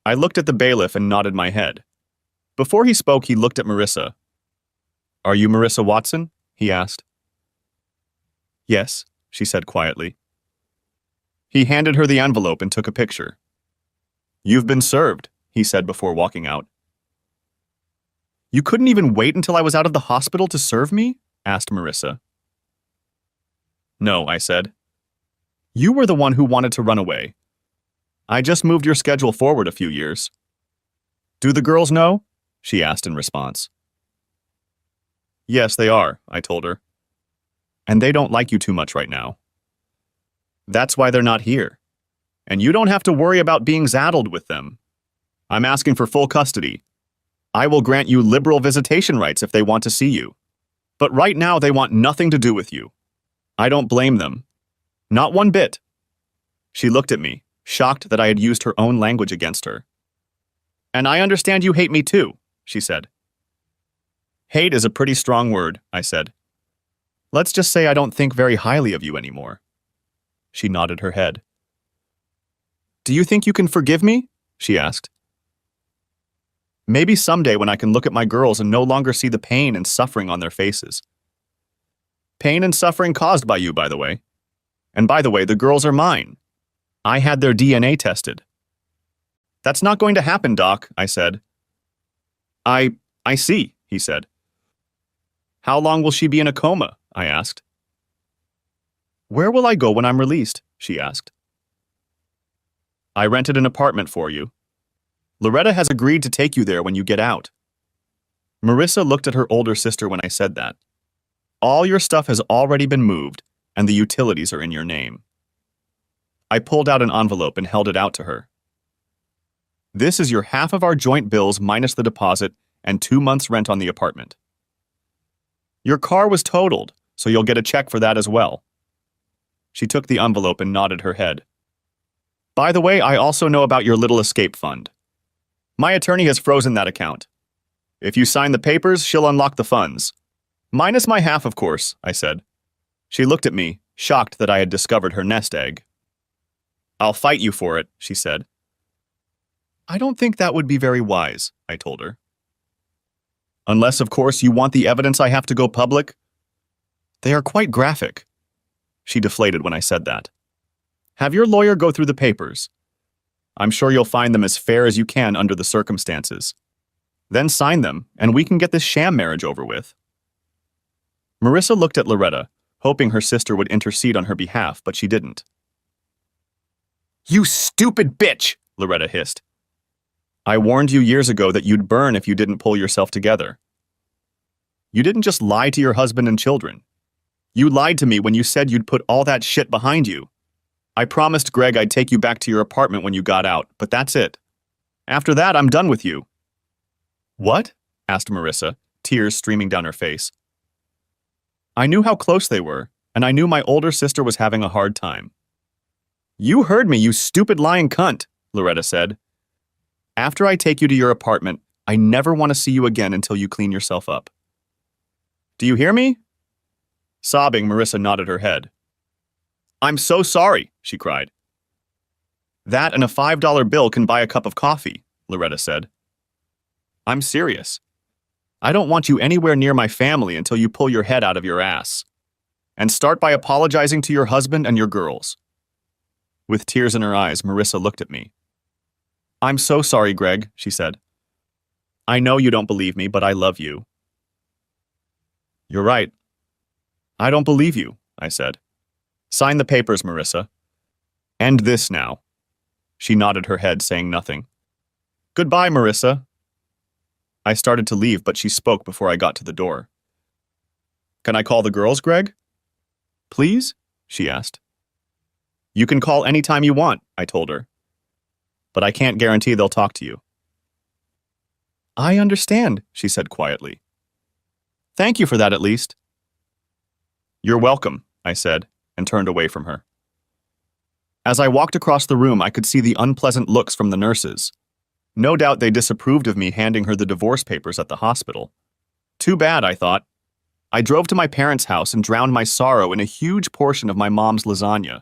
I looked at the bailiff and nodded my head. Before he spoke, he looked at Marissa. Are you Marissa Watson? He asked. Yes, she said quietly. He handed her the envelope and took a picture. You've been served, he said before walking out. You couldn't even wait until I was out of the hospital to serve me? Asked Marissa. No, I said. You were the one who wanted to run away. I just moved your schedule forward a few years. Do the girls know? She asked in response. Yes, they are, I told her. And they don't like you too much right now. That's why they're not here. And you don't have to worry about being zaddled with them. I'm asking for full custody. I will grant you liberal visitation rights if they want to see you. But right now they want nothing to do with you. I don't blame them. Not one bit. She looked at me, shocked that I had used her own language against her. And I understand you hate me too, she said. Hate is a pretty strong word, I said. Let's just say I don't think very highly of you anymore. She nodded her head. Do you think you can forgive me? She asked. Maybe someday when I can look at my girls and no longer see the pain and suffering on their faces. Pain and suffering caused by you, by the way. And by the way, the girls are mine. I had their DNA tested. That's not going to happen, Doc, I said. I see, he said. How long will she be in a coma? I asked. Where will I go when I'm released? She asked. I rented an apartment for you. Loretta has agreed to take you there when you get out. Marissa looked at her older sister when I said that. All your stuff has already been moved, and the utilities are in your name. I pulled out an envelope and held it out to her. This is your half of our joint bills minus the deposit and 2 months' rent on the apartment. Your car was totaled, so you'll get a check for that as well. She took the envelope and nodded her head. By the way, I also know about your little escape fund. My attorney has frozen that account. If you sign the papers, she'll unlock the funds. Minus my half, of course, I said. She looked at me, shocked that I had discovered her nest egg. I'll fight you for it, she said. I don't think that would be very wise, I told her. Unless, of course, you want the evidence I have to go public. They are quite graphic. She deflated when I said that. Have your lawyer go through the papers. I'm sure you'll find them as fair as you can under the circumstances. Then sign them, and we can get this sham marriage over with. Marissa looked at Loretta, hoping her sister would intercede on her behalf, but she didn't. You stupid bitch, Loretta hissed. I warned you years ago that you'd burn if you didn't pull yourself together. You didn't just lie to your husband and children. You lied to me when you said you'd put all that shit behind you. I promised Greg I'd take you back to your apartment when you got out, but that's it. After that, I'm done with you. What? Asked Marissa, tears streaming down her face. I knew how close they were, and I knew my older sister was having a hard time. You heard me, you stupid lying cunt, Loretta said. After I take you to your apartment, I never want to see you again until you clean yourself up. Do you hear me? Sobbing, Marissa nodded her head. I'm so sorry, she cried. That and a $5 bill can buy a cup of coffee, Loretta said. I'm serious. I don't want you anywhere near my family until you pull your head out of your ass. And start by apologizing to your husband and your girls. With tears in her eyes, Marissa looked at me. I'm so sorry, Greg, she said. I know you don't believe me, but I love you. You're right. I don't believe you, I said. Sign the papers, Marissa. End this now. She nodded her head, saying nothing. Goodbye, Marissa. I started to leave, but she spoke before I got to the door. Can I call the girls, Greg? Please? She asked. You can call any time you want, I told her. But I can't guarantee they'll talk to you. I understand, she said quietly. Thank you for that, at least. You're welcome, I said, and turned away from her. As I walked across the room, I could see the unpleasant looks from the nurses. No doubt they disapproved of me handing her the divorce papers at the hospital. Too bad, I thought. I drove to my parents' house and drowned my sorrow in a huge portion of my mom's lasagna.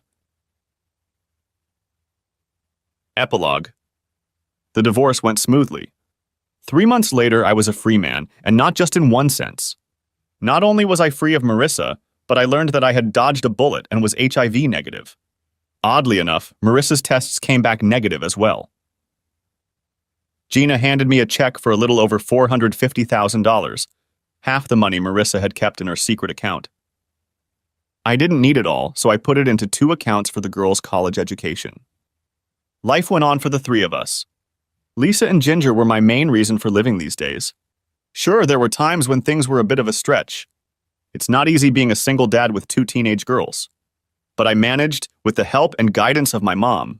Epilogue. The divorce went smoothly. 3 months later, I was a free man, and not just in one sense. Not only was I free of Marissa, but I learned that I had dodged a bullet and was HIV negative. Oddly enough, Marissa's tests came back negative as well. Gina handed me a check for a little over $450,000, half the money Marissa had kept in her secret account. I didn't need it all, so I put it into 2 accounts for the girls' college education. Life went on for the 3 of us. Lisa and Ginger were my main reason for living these days. Sure, there were times when things were a bit of a stretch. It's not easy being a single dad with 2 teenage girls. But I managed with the help and guidance of my mom.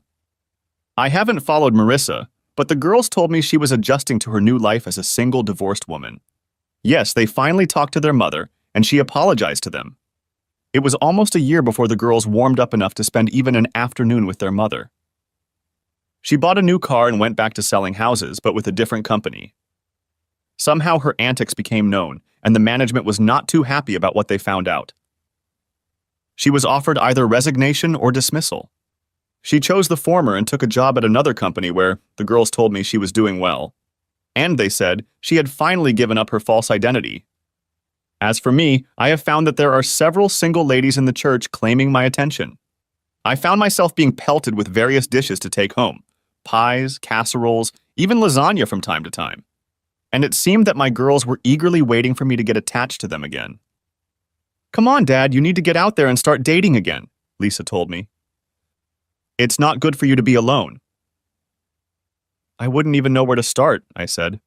I haven't followed Marissa, but the girls told me she was adjusting to her new life as a single divorced woman. Yes, they finally talked to their mother, and she apologized to them. It was almost a year before the girls warmed up enough to spend even an afternoon with their mother. She bought a new car and went back to selling houses, but with a different company. Somehow her antics became known, and the management was not too happy about what they found out. She was offered either resignation or dismissal. She chose the former and took a job at another company where, the girls told me, she was doing well. And they said she had finally given up her false identity. As for me, I have found that there are several single ladies in the church claiming my attention. I found myself being pelted with various dishes to take home. Pies, casseroles, even lasagna from time to time. And it seemed that my girls were eagerly waiting for me to get attached to them again. "Come on, Dad, you need to get out there and start dating again," Lisa told me. "It's not good for you to be alone." "I wouldn't even know where to start," I said.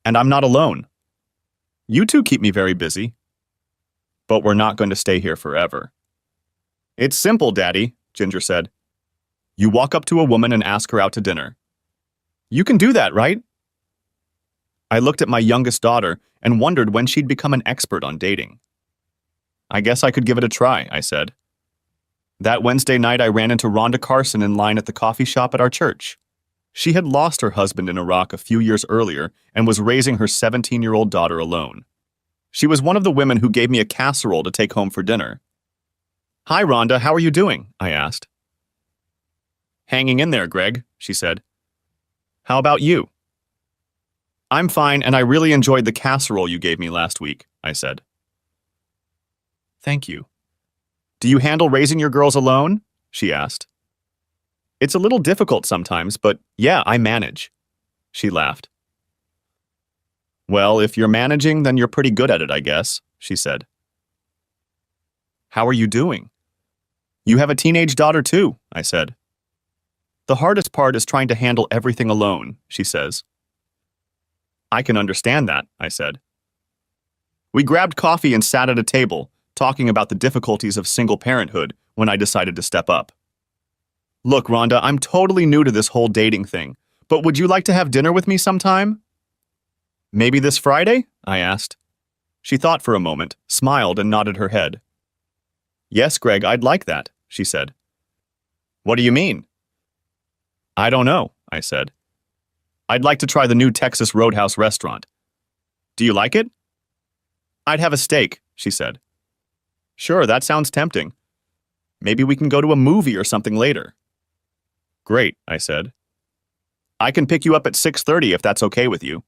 "And I'm not alone. You two keep me very busy. But we're not going to stay here forever." "It's simple, Daddy," Ginger said. "You walk up to a woman and ask her out to dinner. You can do that, right?" I looked at my youngest daughter and wondered when she'd become an expert on dating. "I guess I could give it a try," I said. That Wednesday night, I ran into Rhonda Carson in line at the coffee shop at our church. She had lost her husband in Iraq a few years earlier and was raising her 17-year-old daughter alone. She was one of the women who gave me a casserole to take home for dinner. "Hi, Rhonda, how are you doing?" I asked. "Hanging in there, Greg," she said. "How about you?" "I'm fine, and I really enjoyed the casserole you gave me last week," I said. "Thank you." "Do you handle raising your girls alone?" she asked. "It's a little difficult sometimes, but yeah, I manage." She laughed. "Well, if you're managing, then you're pretty good at it, I guess," she said. "How are you doing?" "You have a teenage daughter too," I said. "The hardest part is trying to handle everything alone," she says. "I can understand that," I said. We grabbed coffee and sat at a table, talking about the difficulties of single parenthood when I decided to step up. "Look, Rhonda, I'm totally new to this whole dating thing, but would you like to have dinner with me sometime?" "Maybe this Friday?" I asked. She thought for a moment, smiled, and nodded her head. "Yes, Greg, I'd like that," she said. "What do you mean?" "I don't know," I said. "I'd like to try the new Texas Roadhouse restaurant. Do you like it?" "I'd have a steak," she said. "Sure, that sounds tempting. Maybe we can go to a movie or something later." "Great," I said. "I can pick you up at 6:30 if that's okay with you."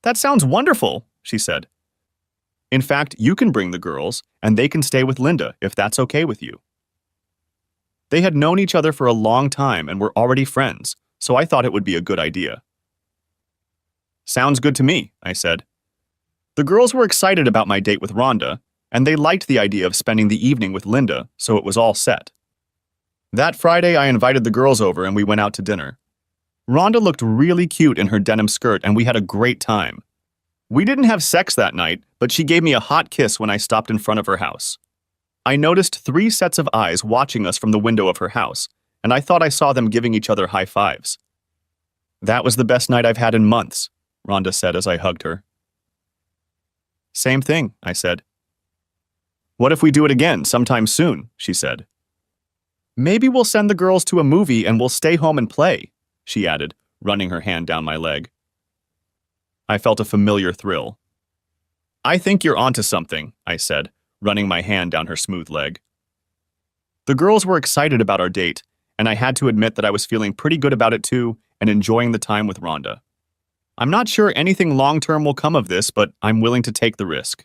"That sounds wonderful," she said. "In fact, you can bring the girls, and they can stay with Linda if that's okay with you." They had known each other for a long time and were already friends, so I thought it would be a good idea. "Sounds good to me," I said. The girls were excited about my date with Rhonda, and they liked the idea of spending the evening with Linda, so it was all set. That Friday, I invited the girls over and we went out to dinner. Rhonda looked really cute in her denim skirt, and we had a great time. We didn't have sex that night, but she gave me a hot kiss when I stopped in front of her house. I noticed 3 sets of eyes watching us from the window of her house, and I thought I saw them giving each other high fives. "That was the best night I've had in months," Rhonda said as I hugged her. "Same thing," I said. "What if we do it again sometime soon?" she said. Maybe we'll send the girls to a movie and we'll stay home and play, she added, running her hand down my leg. I felt a familiar thrill. I think you're onto something, I said, running my hand down her smooth leg. The girls were excited about our date, and I had to admit that I was feeling pretty good about it too and enjoying the time with Rhonda. I'm not sure anything long-term will come of this, but I'm willing to take the risk.